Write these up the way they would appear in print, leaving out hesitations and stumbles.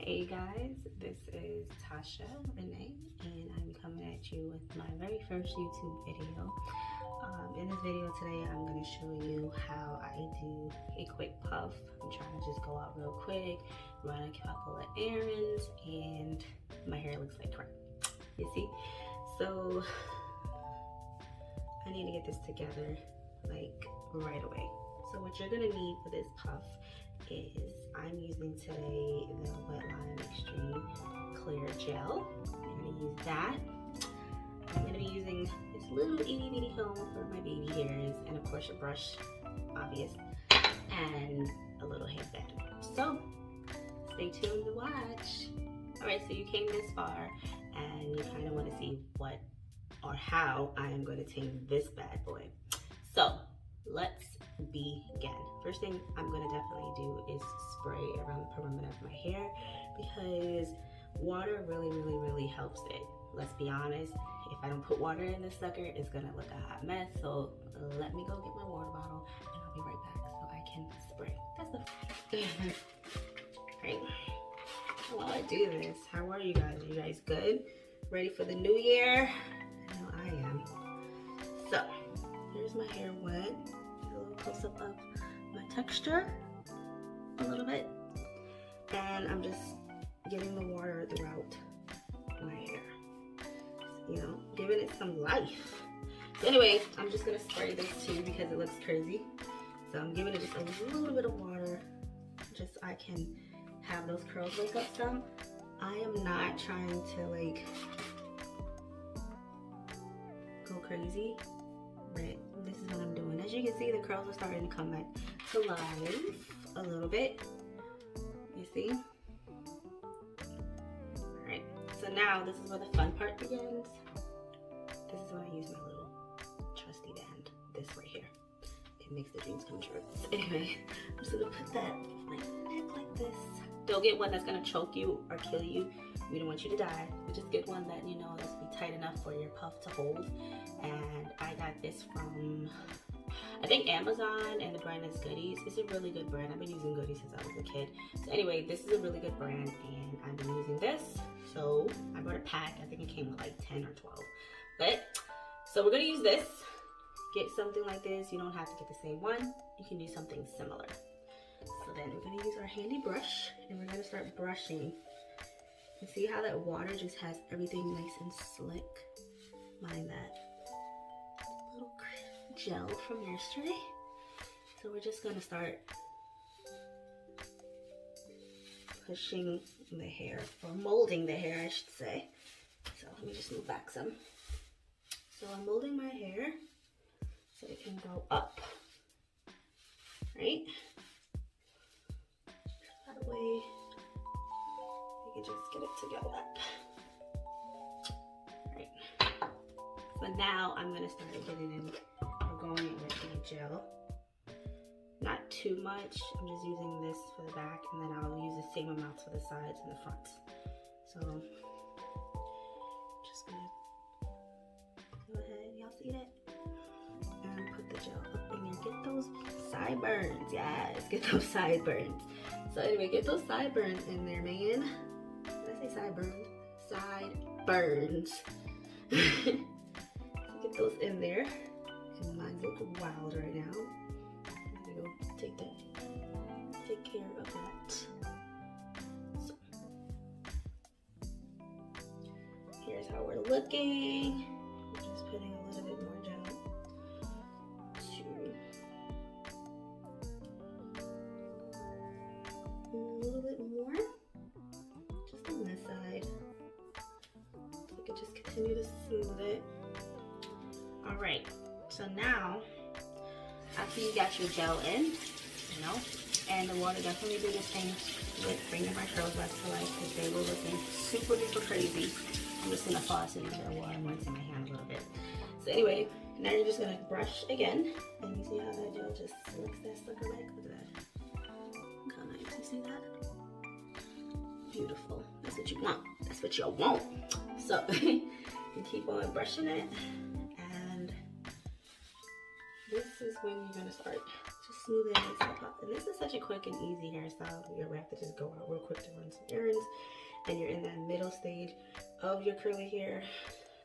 Hey guys, this is Tasha Renee, and I'm coming at you with my very first YouTube video. In this video today, I'm going to show you how I do a quick puff. I'm trying to just go out real quick, run a couple of errands, and my hair looks like crap. You see? So I need to get this together like right away. So what you're going to need for this puff is I'm using today the Wetline Extreme Clear Gel. I'm going to use that. I'm going to be using this little itty bitty comb for my baby hairs, and of course a brush, obvious, and a little headband. So stay tuned to watch. Alright, so you came this far and you kind of want to see what or how I am going to tame this bad boy. So let's begin. First thing I'm going to definitely do is spray around the perimeter of my hair because water really helps it. Let's be honest, if I don't put water in this sucker, it's going to look a hot mess. So let me go get my water bottle and I'll be right back so I can spray. That's the right. While I do this, how are you guys? Are you guys good? Ready for the new year? I know I am. So here's my hair wet. A little close up of my texture, a little bit, and I'm just getting the water throughout my hair. You know, giving it some life. So anyway, I'm just gonna spray this too because it looks crazy. So I'm giving it just a little bit of water, just so I can have those curls wake up some. I am not trying to like go crazy, but this is what I'm doing. As you can see, the curls are starting to come back to life a little bit. You see? Alright, so now this is where the fun part begins. This is when I use my little trusty band, this right here. It makes the dreams come true. So anyway, I'm just gonna put that on my neck like this. Don't get one that's gonna choke you or kill you. We don't want you to die, but just get one that, you know, that's be tight enough for your puff to hold. And I got this from, I think, Amazon, and the brand is Goodies. It's a really good brand. I've been using Goodies since I was a kid. So anyway, this is a really good brand, and I've been using this. So I bought a pack. I think it came with like 10 or 12. But so we're gonna use this. Get something like this. You don't have to get the same one. You can do something similar. So then we're gonna use our handy brush, and we're gonna start brushing. You see how that water just has everything nice and slick? Mind that little gel from yesterday. So we're just gonna start pushing the hair, or molding the hair, I should say. So let me just move back some. So I'm molding my hair so it can go up, right? That way we can just get it to go up. Right. So now I'm gonna start getting in, or going in with the gel. Not too much. I'm just using this for the back, and then I'll use the same amounts for the sides and the fronts. So just gonna go ahead. Y'all see that? And put the gel up in there. Get those sideburns. Yes, get those sideburns. So anyway, get those sideburns in there, man. Did I say sideburns? Sideburns. So get those in there. And mine look wild right now. I'm gonna go take care of that. So here's how we're looking. I'm just putting a little bit more gel a little bit more, just on this side. So we can just continue to smooth it. All right, so now after you got your gel in, you know, and the water definitely did its thing with bringing my curls back to life because they were looking super duper crazy. I'm just gonna floss it into the water and rinse in my hand a little bit. So anyway, now you're just gonna brush again, and you see how that gel just slicks that sucker back? Look at that. Look how nice, you see that? Beautiful. That's what you want. That's what you want. So you keep on brushing it, and this is when you're gonna start smoothing and stuff up. And this is such a quick and easy hairstyle. You ever have to just go out real quick to run some errands, and you're in that middle stage of your curly hair.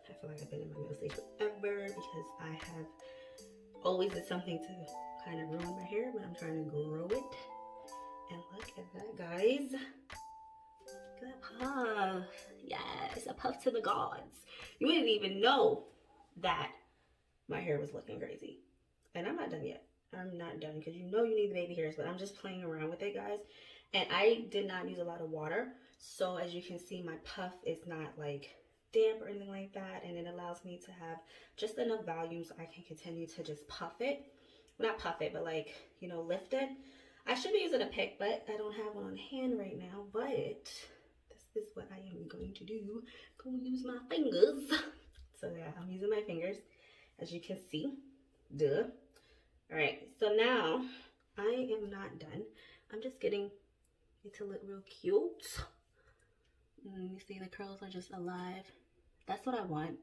I feel like I've been in my middle stage forever because I have always did something to kind of ruin my hair, but I'm trying to grow it. And look at that, guys. Look at that puff. Yes, a puff to the gods. You wouldn't even know that my hair was looking crazy. And I'm not done yet. I'm not done because you know you need the baby hairs, but I'm just playing around with it, guys. And I did not use a lot of water. So as you can see, my puff is not like damp or anything like that. And it allows me to have just enough volume so I can continue to just puff it. Not puff it, but like, you know, lift it. I should be using a pick, but I don't have one on hand right now. But this is what I am going to do. I'm going to use my fingers. So yeah, I'm using my fingers, as you can see. Duh. All right, so now I am not done. I'm just getting it to look real cute. You see the curls are just alive. That's what I want.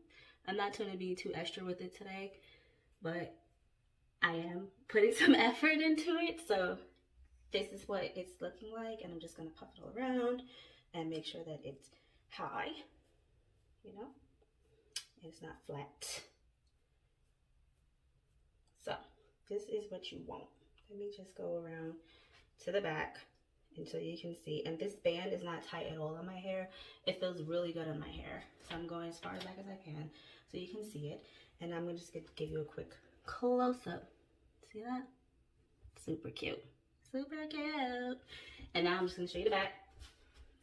I'm not trying to be too extra with it today, but I am putting some effort into it. So this is what it's looking like, and I'm just gonna puff it all around and make sure that it's high, you know, it's not flat. So this is what you want. Let me just go around to the back until you can see. And this band is not tight at all on my hair. It feels really good on my hair. So I'm going as far back as I can so you can see it. And I'm just gonna give you a quick close-up. See that? Super cute. Super cute. And now I'm just gonna show you the back.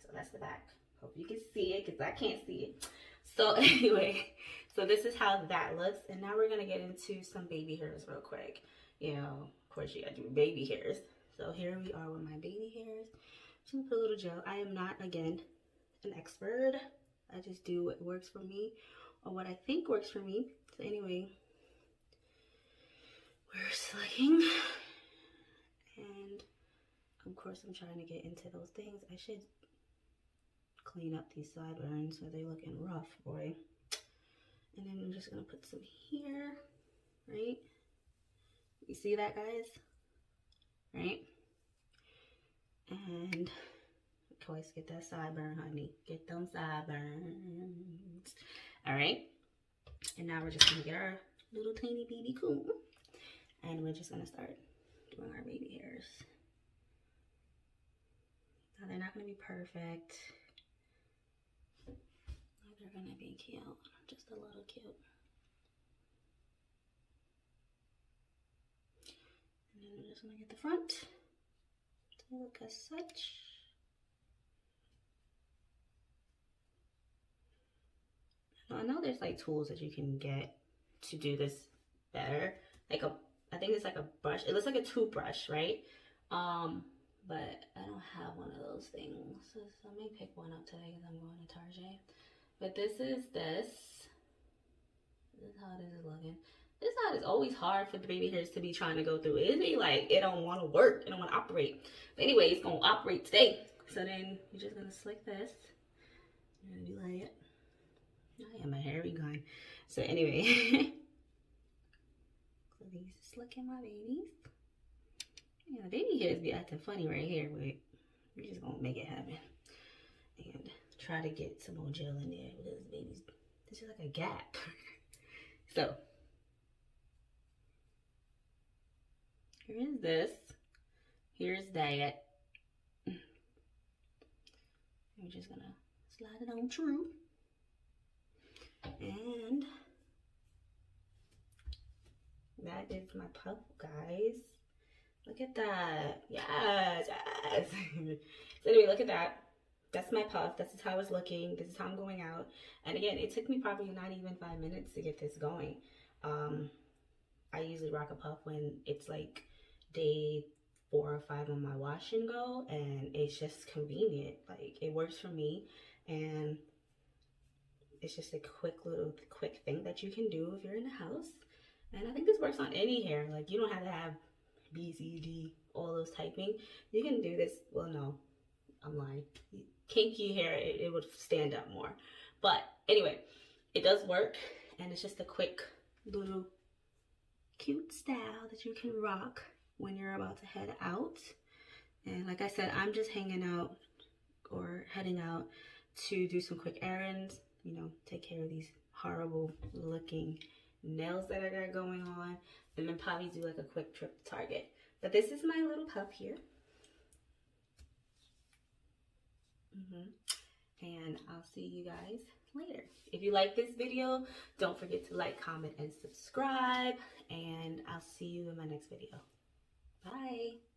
So that's the back. Hope you can see it because I can't see it. So anyway, so this is how that looks. And now we're gonna get into some baby hairs real quick. You know, of course you gotta do baby hairs. So here we are with my baby hairs. Just gonna put a little gel. I am not, again, an expert. I just do what works for me or what I think works for me. So anyway, we're slugging. And of course I'm trying to get into those things. I should clean up these sideburns so they're looking rough, boy. And then I'm just gonna put some here, right? You see that, guys? Right? And of course, get that sideburn, honey. Get them sideburns. All right. And now we're just gonna get our little tiny baby comb, and we're just gonna start doing our baby hairs. Now they're not gonna be perfect. They're gonna be cute, just a little cute. And then we're just gonna get the front to look as such. Now, I know there's like tools that you can get to do this better. Like I think it's like a brush. It looks like a toothbrush, right? But I don't have one of those things. So I may pick one up today because I'm going to Target. But this is how this is looking. This side is always hard for the baby hairs to be trying to go through. It'd be like, it don't want to work. It don't want to operate. But anyway, it's going to operate today. So then you're just going to slick this. You're going to be like, I am a hairy gun. So anyway. So these slicking my babies. Yeah, the baby hairs be acting funny right here, but we're just going to make it happen. And try to get some more gel in there because babies, this is like a gap. So here is this. Here's that. I'm just gonna slide it on through. And that is my puff, guys. Look at that. Yes, yes. So anyway, look at that. That's my puff. This is how it's looking. This is how I'm going out. And again, it took me probably not even 5 minutes to get this going. I usually rock a puff when it's like day 4 or 5 on my wash and go, and it's just convenient. Like, it works for me, and it's just a quick thing that you can do if you're in the house. And I think this works on any hair. Like, you don't have to have B, C, D, all those typing. You can do this. Well, no, I'm lying. Kinky hair, it would stand up more. But anyway, it does work, and it's just a quick little cute style that you can rock when you're about to head out. And like I said, I'm just hanging out or heading out to do some quick errands, you know, take care of these horrible looking nails that I got going on, and then probably do like a quick trip to Target. But this is my little pup here. And I'll see you guys later. If you like this video, don't forget to like, comment, and subscribe. And I'll see you in my next video. Bye.